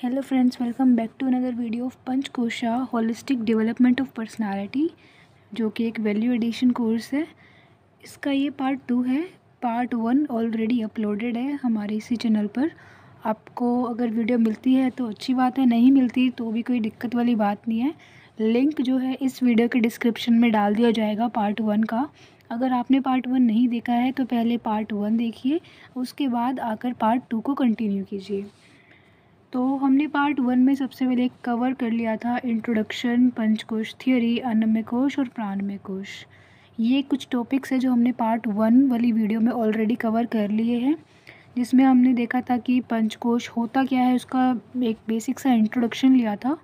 Hello friends, welcome back to another video of Panchakosha holistic development of personality, जो कि एक value addition course है। इसका ये पार्ट 2 है। पार्ट 1 ऑलरेडी अपलोडेड है हमारे इसी चैनल पर। आपको अगर वीडियो मिलती है तो अच्छी बात है, नहीं मिलती तो भी कोई दिक्कत वाली बात नहीं है। लिंक जो है इस वीडियो के डिस्क्रिप्शन में डाल दिया जाएगा पार्ट 1 का। अगर आपने पार्ट 1 नहीं देखा है तो पहले पार्ट 1 देखिए, उसके बाद आकर पार्ट 2 को कंटिन्यू कीजिए। तो हमने पार्ट 1 में सबसे पहले कवर कर लिया था इंट्रोडक्शन, पंचकोश थ्योरी, अन्नमय कोश और प्राणमय कोश। ये कुछ टॉपिक्स है जो हमने पार्ट 1 वाली वीडियो में ऑलरेडी कवर कर लिए हैं, जिसमें हमने देखा था कि पंचकोश होता क्या है, उसका एक बेसिक सा इंट्रोडक्शन लिया था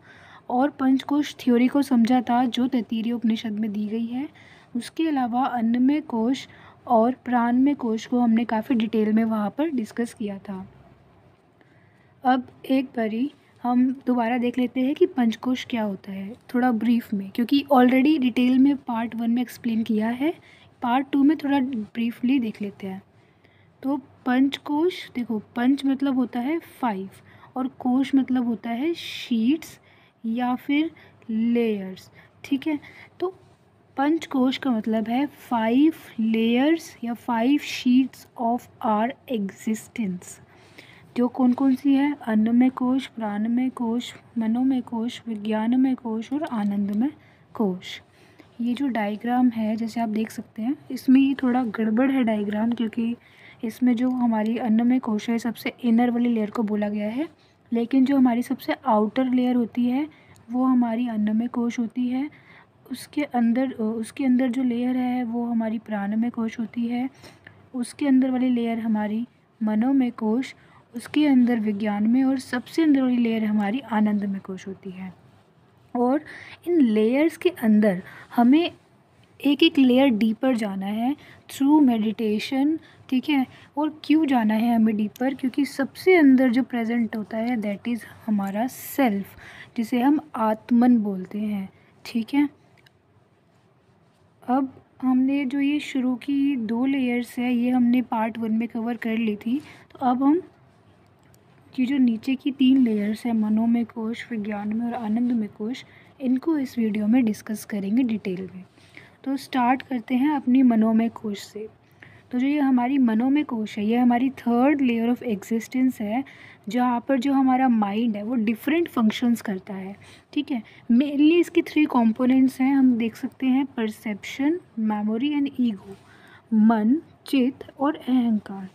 और पंचकोश थ्योरी को समझा था जो तैत्तिरीय उपनिषद में दी गई है। उसके अलावा अन्नमय कोश और प्राणमय कोश को हमने काफ़ी डिटेल में वहाँ पर डिस्कस किया था। अब एक बारी हम दोबारा देख लेते हैं कि पंचकोश क्या होता है, थोड़ा ब्रीफ में, क्योंकि ऑलरेडी डिटेल में पार्ट 1 में एक्सप्लेन किया है। पार्ट 2 में थोड़ा ब्रीफली देख लेते हैं। तो पंचकोश देखो, पंच मतलब होता है 5 और कोश मतलब होता है शीट्स या फिर लेयर्स। ठीक है, तो पंचकोश का मतलब है 5 लेयर्स या 5 शीट्स ऑफ आर एग्जिस्टेंस। जो कौन कौन सी है? अन्नमय कोश, प्राणमय कोश, मनोमय कोश, विज्ञानमय कोश और आनंदमय कोश। ये जो डायग्राम है, जैसे आप देख सकते हैं, इसमें ये थोड़ा गड़बड़ है डायग्राम, क्योंकि इसमें जो हमारी अन्नमय कोश है सबसे इनर वाली लेयर को बोला गया है, लेकिन जो हमारी सबसे आउटर लेयर होती है वो हमारी अन्नमय कोश होती है। उसके अंदर जो लेयर है वो हमारी प्राणमय कोश होती है। उसके अंदर वाली लेयर हमारी मनोमय कोश, उसके अंदर विज्ञान में, और सबसे अंदर वाली लेयर हमारी आनंदमय कोश होती है। और इन लेयर्स के अंदर हमें एक एक लेयर डीपर जाना है थ्रू मेडिटेशन। ठीक है, और क्यों जाना है हमें डीपर? क्योंकि सबसे अंदर जो प्रेजेंट होता है दैट इज़ हमारा सेल्फ, जिसे हम आत्मन बोलते हैं। ठीक है, अब हमने जो ये शुरू की 2 लेयर्स है ये हमने पार्ट 1 में कवर कर ली थी। तो अब हम ये जो नीचे की 3 लेयर्स है, मनोमय कोश, विज्ञानमय और आनंदमय कोश, इनको इस वीडियो में डिस्कस करेंगे डिटेल में। तो स्टार्ट करते हैं अपनी मनोमय कोश से। तो जो ये हमारी मनोमय कोश है, ये हमारी 3rd लेयर ऑफ एग्जिस्टेंस है, जहाँ पर जो हमारा माइंड है वो डिफरेंट फंक्शंस करता है। ठीक है, मेनली इसकी 3 कंपोनेंट्स हैं, हम देख सकते हैं, परसेप्शन, मेमोरी एंड ईगो। मन, चित्त और अहंकार।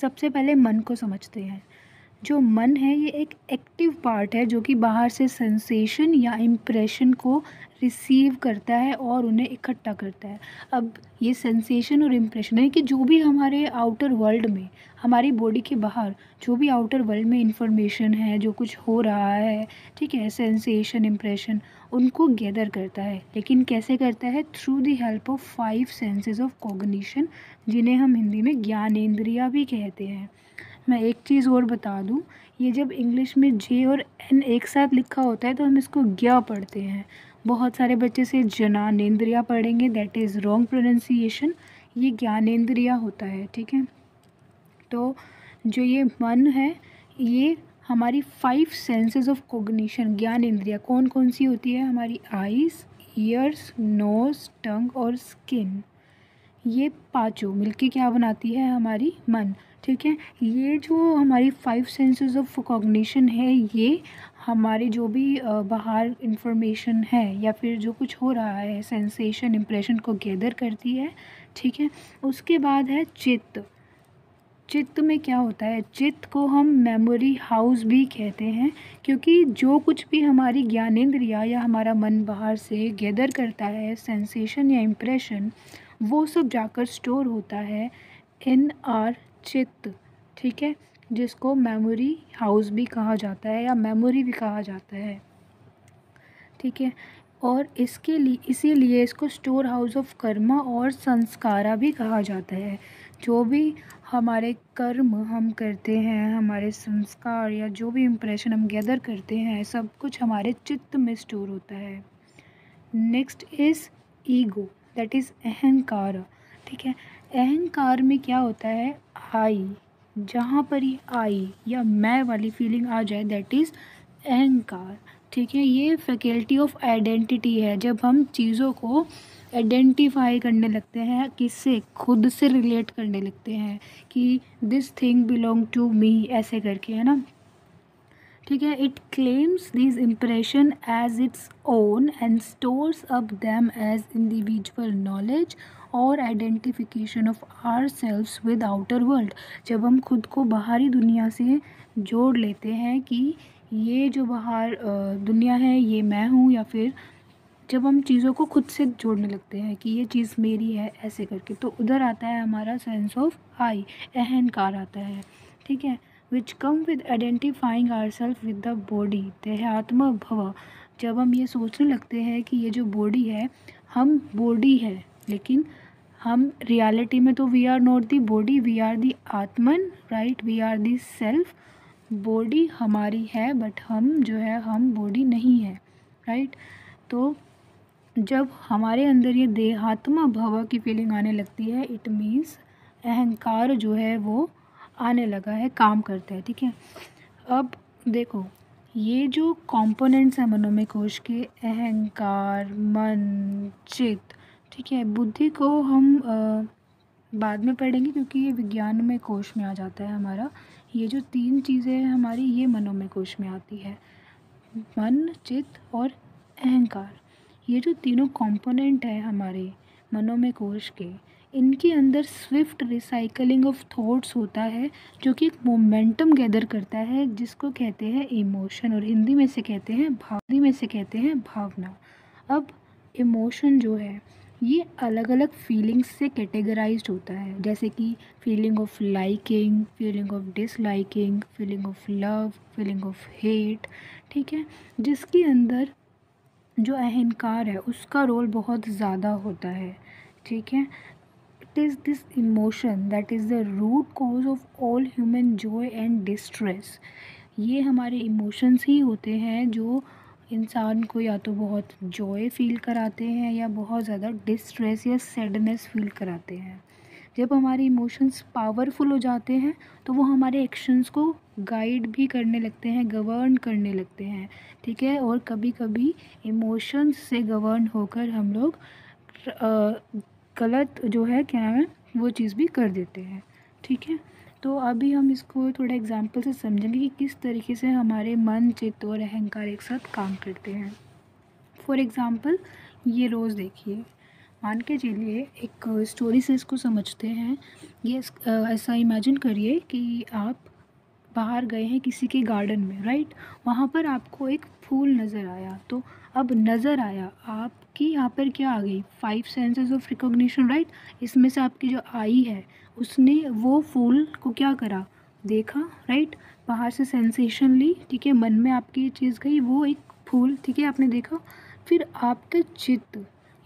सबसे पहले मन को समझते हैं। जो मन है ये एक एक्टिव पार्ट है जो कि बाहर से सेंसेशन या इम्प्रेशन को रिसीव करता है और उन्हें इकट्ठा करता है। अब ये सेंसेशन और इम्प्रेशन है कि जो भी हमारे आउटर वर्ल्ड में, हमारी बॉडी के बाहर जो भी आउटर वर्ल्ड में इंफॉर्मेशन है, जो कुछ हो रहा है, ठीक है, सेंसेशन, इम्प्रेशन, उनको गैदर करता है। लेकिन कैसे करता है? Through the help of 5 senses of cognition, जिन्हें हम हिंदी में ज्ञानेंद्रियाँ भी कहते हैं। मैं एक चीज़ और बता दूं, ये जब इंग्लिश में जे और एन एक साथ लिखा होता है तो हम इसको ज्ञा पढ़ते हैं। बहुत सारे बच्चे से जनानेंद्रिया पढ़ेंगे, दैट इज़ रॉन्ग प्रोनाउंसिएशन। ये ज्ञानेंद्रिया होता है। ठीक है, तो जो ये मन है ये हमारी 5 सेंसेस ऑफ कॉग्निशन, ज्ञान इंद्रिया कौन कौन सी होती है? हमारी आइज़, ईयर्स, नोज़, टंग और स्किन। ये पांचों मिलके क्या बनाती है? हमारी मन। ठीक है, ये जो हमारी 5 सेंसेस ऑफ कॉग्निशन है, ये हमारी जो भी बाहर इंफॉर्मेशन है या फिर जो कुछ हो रहा है, सेंसेशन, इम्प्रेशन को गैदर करती है। ठीक है, उसके बाद है चित्त। चित्त में क्या होता है? चित्त को हम मेमोरी हाउस भी कहते हैं, क्योंकि जो कुछ भी हमारी ज्ञानेंद्रिया या हमारा मन बाहर से गैदर करता है, सेंसेशन या इम्प्रेशन, वो सब जाकर स्टोर होता है इन आर चित्त। ठीक है, जिसको मेमोरी हाउस भी कहा जाता है या मेमोरी भी कहा जाता है। ठीक है, और इसके लिए, इसीलिए इसको स्टोर हाउस ऑफ कर्मा और संस्कारा भी कहा जाता है। जो भी हमारे कर्म हम करते हैं, हमारे संस्कार या जो भी इम्प्रेशन हम गैदर करते हैं, सब कुछ हमारे चित्त में स्टोर होता है। Next is ego, that is अहंकार। ठीक है, अहंकार में क्या होता है? आई, जहाँ पर ये आई या मैं वाली फीलिंग आ जाए, दैट इज़ अहंकार। ठीक है, ये फैकल्टी ऑफ आइडेंटिटी है। जब हम चीज़ों को आइडेंटिफाई करने लगते हैं, किससे, खुद से रिलेट करने लगते हैं कि this thing belong to me, ऐसे करके, है ना। ठीक है, it claims this impression as its own and stores up them as individual knowledge और identification of our selves with outer world. जब हम खुद को बाहरी दुनिया से जोड़ लेते हैं कि ये जो बाहर दुनिया है ये मैं हूँ, या फिर जब हम चीज़ों को खुद से जोड़ने लगते हैं कि ये चीज़ मेरी है, ऐसे करके, तो उधर आता है हमारा सेंस ऑफ आई, अहंकार आता है। ठीक है, which come with identifying our self with the body, देहात्म भव। जब हम ये सोचने लगते हैं कि ये जो बॉडी है, हम बॉडी है, लेकिन हम रियलिटी में तो we are not the body, we are the atman, right, we are the self. Body हमारी है बट हम जो है, हम बॉडी नहीं है, राइट। तो जब हमारे अंदर ये देहात्मा भव की फीलिंग आने लगती है, इट मीन्स अहंकार जो है वो आने लगा है, काम करता है। ठीक है, अब देखो, ये जो कंपोनेंट्स हैं मनोमय कोश के, अहंकार, मन, चित्त, ठीक है, बुद्धि को हम बाद में पढ़ेंगे क्योंकि ये विज्ञान में कोश में आ जाता है हमारा। ये जो तीन चीज़ें हैं हमारी, ये मनोमय कोश में आती है, मन, चित्त और अहंकार। ये जो तीनों कंपोनेंट है हमारे मनोमय कोश के, इनके अंदर स्विफ्ट रिसाइकलिंग ऑफ थॉट्स होता है, जो कि एक मोमेंटम गैदर करता है, जिसको कहते हैं इमोशन, और हिंदी में से कहते हैं भावना। अब इमोशन जो है ये अलग अलग फीलिंग्स से कैटेगराइज्ड होता है, जैसे कि feeling of liking, feeling of disliking, feeling of love, feeling of hate. ठीक है, जिसके अंदर जो अहंकार है उसका रोल बहुत ज़्यादा होता है। ठीक है, it is this emotion that is the root cause of all human joy and distress. ये हमारे इमोशंस ही होते हैं जो इंसान को या तो बहुत जॉय फील कराते हैं या बहुत ज़्यादा डिस्ट्रेस या सैडनेस फील कराते हैं। जब हमारे इमोशंस पावरफुल हो जाते हैं तो वो हमारे एक्शंस को गाइड भी करने लगते हैं, गवर्न करने लगते हैं। ठीक है, और कभी कभी इमोशंस से गवर्न होकर हम लोग गलत जो है, क्या है, वो चीज़ भी कर देते हैं। ठीक है, तो अभी हम इसको थोड़ा एग्जांपल से समझेंगे कि किस तरीके से हमारे मन, चित्त और अहंकार एक साथ काम करते हैं। फॉर एग्ज़ाम्पल, ये रोज़ देखिए, मान के चलिए एक स्टोरी से इसको समझते हैं। ये ऐसा इमेजिन करिए कि आप बाहर गए हैं किसी के गार्डन में, राइट। वहाँ पर आपको एक फूल नज़र आया, तो अब नज़र आया, आपकी यहाँ पर क्या आ गई, 5 सेंसेस ऑफ रिकॉग्निशन, राइट। इसमें से आपकी जो आई है उसने वो फूल को क्या करा, देखा, राइट, बाहर से सेंसेशन ली। ठीक है, मन में आपकी ये चीज़ गई, वो एक फूल, ठीक है, आपने देखा। फिर आपका चित्त,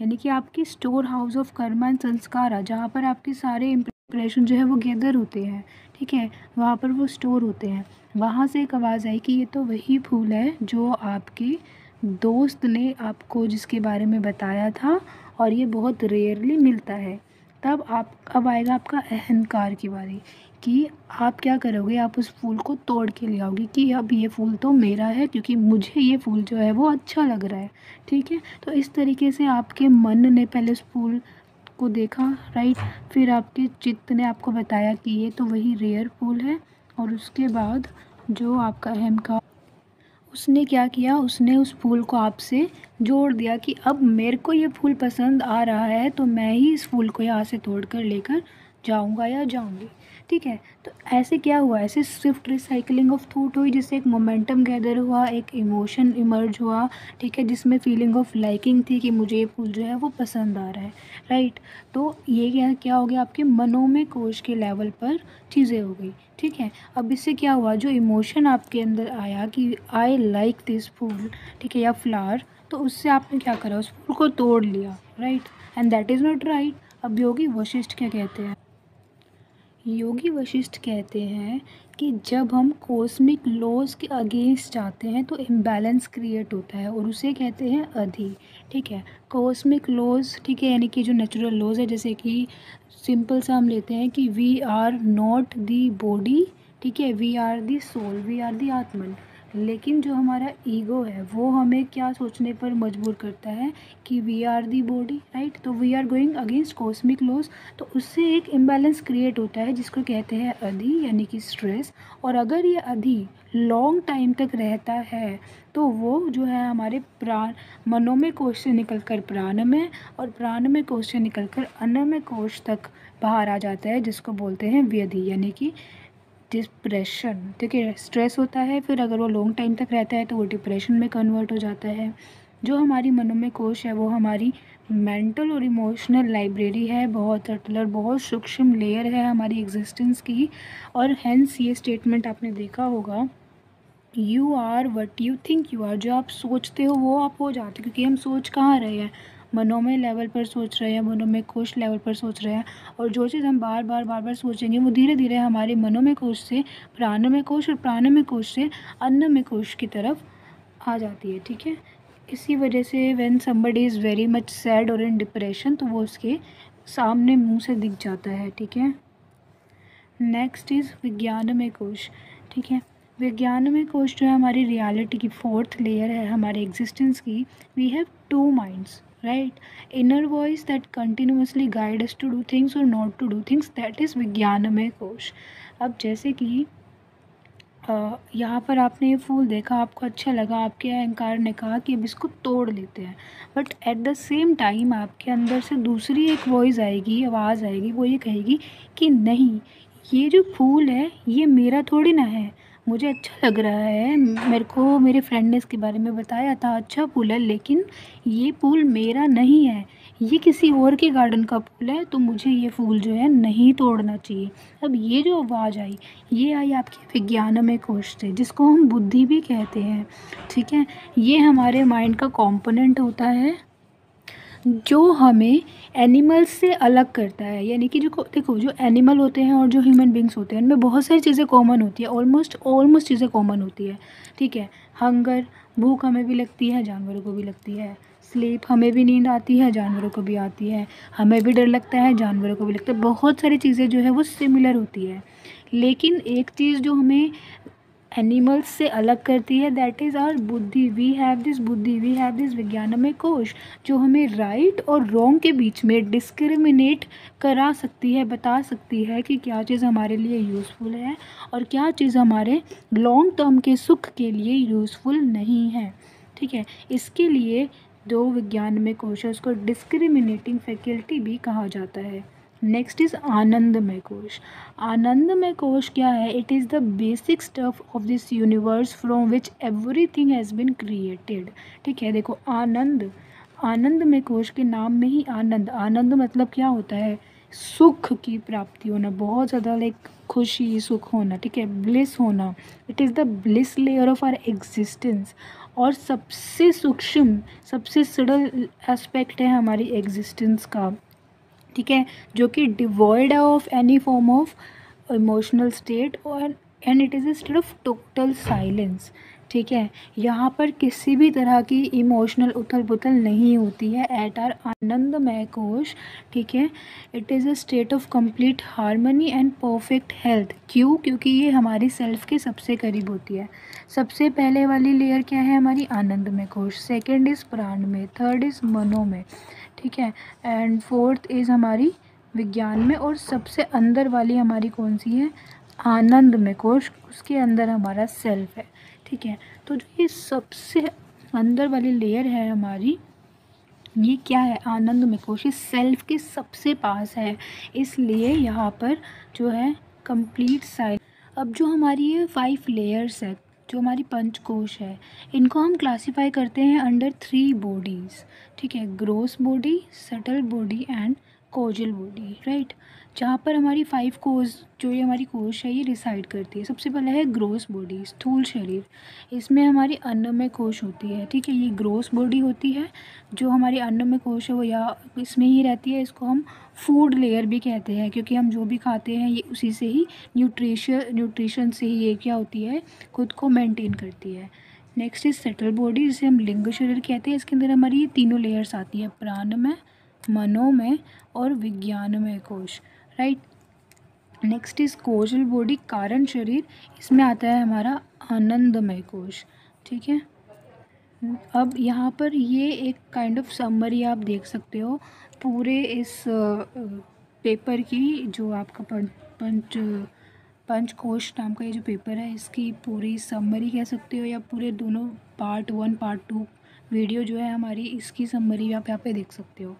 यानी कि आपकी स्टोर हाउस ऑफ कर्म एंड संस्कार, जहाँ पर आपके सारे इम्प्रेशन जो है वो गैदर होते हैं। ठीक है, वहाँ पर वो स्टोर होते हैं। वहाँ से एक आवाज़ आई कि ये तो वही फूल है जो आपके दोस्त ने आपको जिसके बारे में बताया था, और ये बहुत रेयरली मिलता है। तब अब आएगा आपका अहंकार की बारी कि आप क्या करोगे, आप उस फूल को तोड़ के ले आओगे कि अब ये फूल तो मेरा है क्योंकि मुझे ये फूल जो है वो अच्छा लग रहा है। ठीक है, तो इस तरीके से आपके मन ने पहले उस फूल को देखा, राइट, फिर आपके चित्त ने आपको बताया कि ये तो वही रेयर फूल है, और उसके बाद जो आपका अहंकार, उसने क्या किया, उसने उस फूल को आपसे जोड़ दिया कि अब मेरे को ये फूल पसंद आ रहा है तो मैं ही इस फूल को यहाँ से तोड़ कर लेकर जाऊँगा या जाऊँगी। ठीक है, तो ऐसे क्या हुआ, ऐसे स्विफ्ट रिसाइकलिंग ऑफ थॉट हुई, जिससे एक मोमेंटम गैदर हुआ, एक इमोशन इमर्ज हुआ। ठीक है, जिसमें फीलिंग ऑफ लाइकिंग थी कि मुझे ये फूल जो है वो पसंद आ रहा है, राइट। तो ये क्या क्या हो गया, आपके मनोमय कोश के लेवल पर चीज़ें हो गई। ठीक है, अब इससे क्या हुआ, जो इमोशन आपके अंदर आया कि आई लाइक दिस फूल, ठीक है, या फ्लावर, तो उससे आपने क्या करा, उस फूल को तोड़ लिया, right, and that is not right. अब योगी वशिष्ठ क्या कहते हैं, योगी वशिष्ठ कहते हैं कि जब हम कॉस्मिक लॉज के अगेंस्ट जाते हैं तो इम्बैलेंस क्रिएट होता है और उसे कहते हैं अधि। ठीक है, कॉस्मिक लॉज, ठीक है, यानी कि जो नेचुरल लॉज है, जैसे कि सिंपल सा हम लेते हैं कि we are not the body, ठीक है, we are the soul, we are the atman. लेकिन जो हमारा ईगो है वो हमें क्या सोचने पर मजबूर करता है कि we are the body, right. तो we are going against cosmic laws, तो उससे एक इम्बैलेंस क्रिएट होता है जिसको कहते हैं अधि, यानी कि स्ट्रेस। और अगर ये अधि लॉन्ग टाइम तक रहता है तो वो जो है हमारे प्राण मनोमय कोश से निकलकर प्राण में और प्राणमय कोश से निकलकर अन्नमय कोश तक बाहर आ जाता है, जिसको बोलते हैं व्यधि, यानी कि डिप्रेशन। ठीक है, स्ट्रेस होता है, फिर अगर वो लॉन्ग टाइम तक रहता है तो वो डिप्रेशन में कन्वर्ट हो जाता है। जो हमारी मनोमय कोश है वो हमारी मेंटल और इमोशनल लाइब्रेरी है, बहुत अटल और बहुत सूक्ष्म लेयर है हमारी एग्जिस्टेंस की। और हेंस ये स्टेटमेंट आपने देखा होगा, you are what you think you are. जो आप सोचते हो वो आप हो जाते हो, क्योंकि हम सोच कहाँ रहे हैं, मनोमय लेवल पर सोच रहे हैं, मनोमय कोश लेवल पर सोच रहे हैं। और जो चीज़ हम बार बार सोचेंगे वो धीरे धीरे हमारे मनोमय कोश से प्राणमय कोश और प्राणमय कोश से अन्नमय कोश की तरफ आ जाती है। ठीक है, इसी वजह से when somebody is very much sad और इन डिप्रेशन तो वो उसके सामने मुंह से दिख जाता है। ठीक है, नेक्स्ट इज़ विज्ञानमय कोश। ठीक है, विज्ञानमय कोश जो है हमारी रियलिटी की फोर्थ लेयर है हमारे एग्जिस्टेंस की। We have two minds, right, inner voice that continuously guide us to do things और not to do things, that is vijnanamaya kosha. अब जैसे कि यहाँ पर आपने ये फूल देखा, आपको अच्छा लगा, आपके अहंकार ने कहा कि अब इसको तोड़ लेते हैं, but at the same time आपके अंदर से दूसरी एक वॉइस आएगी, आवाज़ आएगी, वो ये कहेगी कि नहीं, ये जो फूल है ये मेरा थोड़ी ना है, मुझे अच्छा लग रहा है, मेरे को मेरे फ्रेंड ने इसके बारे में बताया था, अच्छा फूल है, लेकिन ये फूल मेरा नहीं है, ये किसी और के गार्डन का फूल है, तो मुझे ये फूल जो है नहीं तोड़ना चाहिए। अब ये जो आवाज़ आई, ये आई आपके विज्ञानमय कोश से, जिसको हम बुद्धि भी कहते हैं। ठीक है, ये हमारे माइंड का कंपोनेंट होता है जो हमें एनिमल्स से अलग करता है। यानी कि जो देखो, जो एनिमल होते हैं और जो ह्यूमन बींग्स होते हैं उनमें बहुत सारी चीज़ें कॉमन होती है, ऑलमोस्ट चीज़ें कॉमन होती है। ठीक है, हंगर, भूख हमें भी लगती है, जानवरों को भी लगती है। स्लीप, हमें भी नींद आती है, जानवरों को भी आती है। हमें भी डर लगता है, जानवरों को भी लगता है। बहुत सारी चीज़ें जो है वो सिमिलर होती है, लेकिन एक चीज़ जो हमें एनिमल्स से अलग करती है, दैट इज़ आवर बुद्धि। वी हैव दिस बुद्धि, वी हैव दिस विज्ञानमय कोश, जो हमें राइट और रॉन्ग के बीच में डिस्क्रिमिनेट करा सकती है, बता सकती है कि क्या चीज़ हमारे लिए यूज़फुल है और क्या चीज़ हमारे लॉन्ग टर्म के सुख के लिए यूज़फुल नहीं है। ठीक है, इसके लिए जो विज्ञानमय कोश है उसको डिस्क्रिमिनेटिंग फैकल्टी भी कहा जाता है। नेक्स्ट इज़ आनंदमय कोश। आनंदमय कोश क्या है? It is the basic stuff of this universe from which everything has been created. ठीक है, देखो आनंदमय कोश के नाम में ही आनंद मतलब क्या होता है? सुख की प्राप्ति होना, बहुत ज़्यादा लाइक खुशी, सुख होना। ठीक है, ब्लिस होना। It is the bliss layer of our existence, और सबसे सूक्ष्म, सबसे सडल एस्पेक्ट है हमारी एग्जिस्टेंस का। ठीक है, जो कि डिवॉइड है of any form of emotional state और and it is a state of total silence. ठीक है, यहाँ पर किसी भी तरह की इमोशनल उथल पुथल नहीं होती है एट आर आनंदमय कोश। ठीक है, it is a state of complete harmony and perfect health. क्यों? क्योंकि ये हमारी सेल्फ के सबसे करीब होती है। सबसे पहले वाली लेयर क्या है? हमारी आनंदमय कोश। सेकेंड इज़ प्राण में, थर्ड इज़ मनो में। ठीक है, एंड फोर्थ इज़ हमारी विज्ञान में, और सबसे अंदर वाली हमारी कौन सी है? आनंदमय कोश। उसके अंदर हमारा सेल्फ है। ठीक है, तो जो ये सबसे अंदर वाली लेयर है हमारी, ये क्या है? आनंदमय कोश। ये सेल्फ के सबसे पास है, इसलिए यहाँ पर जो है कंप्लीट साइलेंस। अब जो हमारी ये 5 लेयर्स है, जो हमारी पंचकोश है, इनको हम क्लासीफाई करते हैं अंडर 3 बॉडीज़। ठीक है, gross body, subtle body and causal body, right. जहाँ पर हमारी 5 कोश, जो ये हमारी कोश है, ये रिसाइड करती है। सबसे पहले है ग्रोस बॉडी, स्थूल शरीर। इसमें हमारी अन्नमय कोश होती है, ठीक है। ये ग्रोस बॉडी होती है। जो हमारी अन्नमय कोश है वो या इसमें ही रहती है। इसको हम फूड लेयर भी कहते हैं, क्योंकि हम जो भी खाते हैं ये उसी से ही न्यूट्रिशन से ही ये क्या होती है, खुद को मेंटेन करती है। नेक्स्ट इज सेटल बॉडी, जिसे हम लिंग शरीर कहते हैं। इसके अंदर हमारी ये तीनों लेयर्स आती है, प्राणमय, मनोमय और विज्ञानमय कोश, right. Next is causal body, कारण शरीर। इसमें आता है हमारा आनंदमय कोश, ठीक है। अब यहाँ पर ये एक काइंड ऑफ समरी आप देख सकते हो पूरे इस पेपर की, जो आपका पंचकोश नाम का ये जो पेपर है, इसकी पूरी समरी कह सकते हो, या पूरे दोनों पार्ट 1 पार्ट 2 वीडियो जो है हमारी, इसकी समरी आप यहाँ पे देख सकते हो।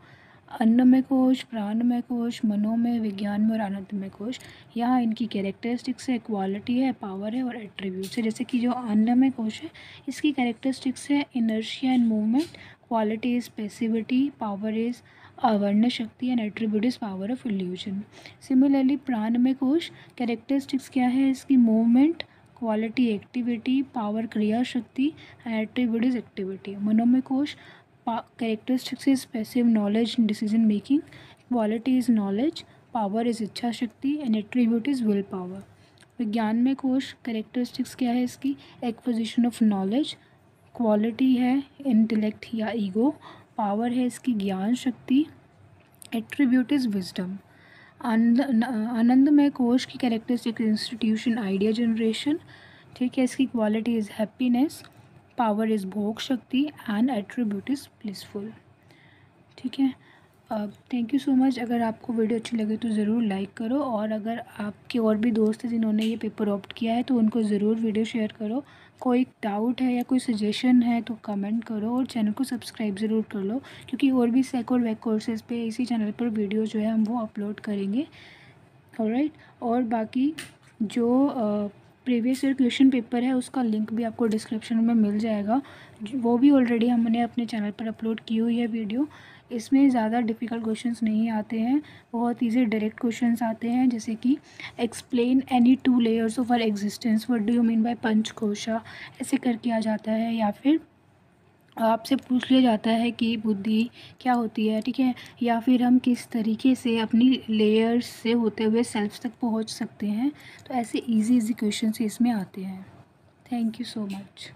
अन्नमय कोश, प्राणमय कोश, मनोमय, विज्ञानमय और आनंदमय कोश। यहाँ इनकी कैरेक्टरिस्टिक्स है, क्वालिटी है, पावर है और एट्रीब्यूट्स है। जैसे कि जो अन्नमय कोश है, इसकी कैरेक्टरिस्टिक्स है inertia and movement, quality is passivity, power is avarana shakti and attribute is power of illusion. Similarly pranamaya kosha, characteristics क्या है इसकी, मूवमेंट, क्वालिटी एक्टिविटी, पावर क्रिया शक्ति एंड एट्रीब्यूट इज़ एक्टिविटी। मनोमय कोश, characteristics is passive knowledge and decision making, quality is knowledge, power is इच्छा शक्ति and attribute is will power। विज्ञान में कोश, कैरेक्टरिस्टिक्स क्या है इसकी, एक्विजिशन ऑफ नॉलेज, क्वालिटी है इंटेलेक्ट या ईगो, पावर है इसकी ज्ञान शक्ति, एट्रीब्यूट इज विजडम। आनंदमय कोश की कैरेक्टरिस्टिक इंस्टीट्यूशन, आइडिया जनरेशन, ठीक है। इसकी quality is happiness, power is भोग शक्ति एंड एट्रीब्यूट इज़ ब्लिसफुल, ठीक है। Thank you so much. अगर आपको वीडियो अच्छी लगे तो ज़रूर लाइक करो, और अगर आपके और भी दोस्त हैं जिन्होंने ये पेपर ऑप्ट किया है तो उनको ज़रूर वीडियो शेयर करो। कोई डाउट है या कोई सजेशन है तो कमेंट करो, और चैनल को सब्सक्राइब ज़रूर कर लो, क्योंकि और भी सेक और वेक कोर्सेज़ पे इसी चैनल पर वीडियो जो है हम वो अपलोड करेंगे, ऑलराइट। और बाकी जो प्रीवियस ईयर क्वेश्चन पेपर है उसका लिंक भी आपको डिस्क्रिप्शन में मिल जाएगा, वो भी ऑलरेडी हमने अपने चैनल पर अपलोड की हुई है वीडियो। इसमें ज़्यादा डिफ़िकल्ट क्वेश्चंस नहीं आते हैं, बहुत ईजी डायरेक्ट क्वेश्चंस आते हैं, जैसे कि explain any 2 layers of our existence, what do you mean by Panchakosha, ऐसे करके आ जाता है। या फिर आपसे पूछ लिया जाता है कि बुद्धि क्या होती है, ठीक है। या फिर हम किस तरीके से अपनी लेयर्स से होते हुए सेल्फ तक पहुंच सकते हैं। तो ऐसे इजी क्वेश्चन इसमें आते हैं। Thank you so much.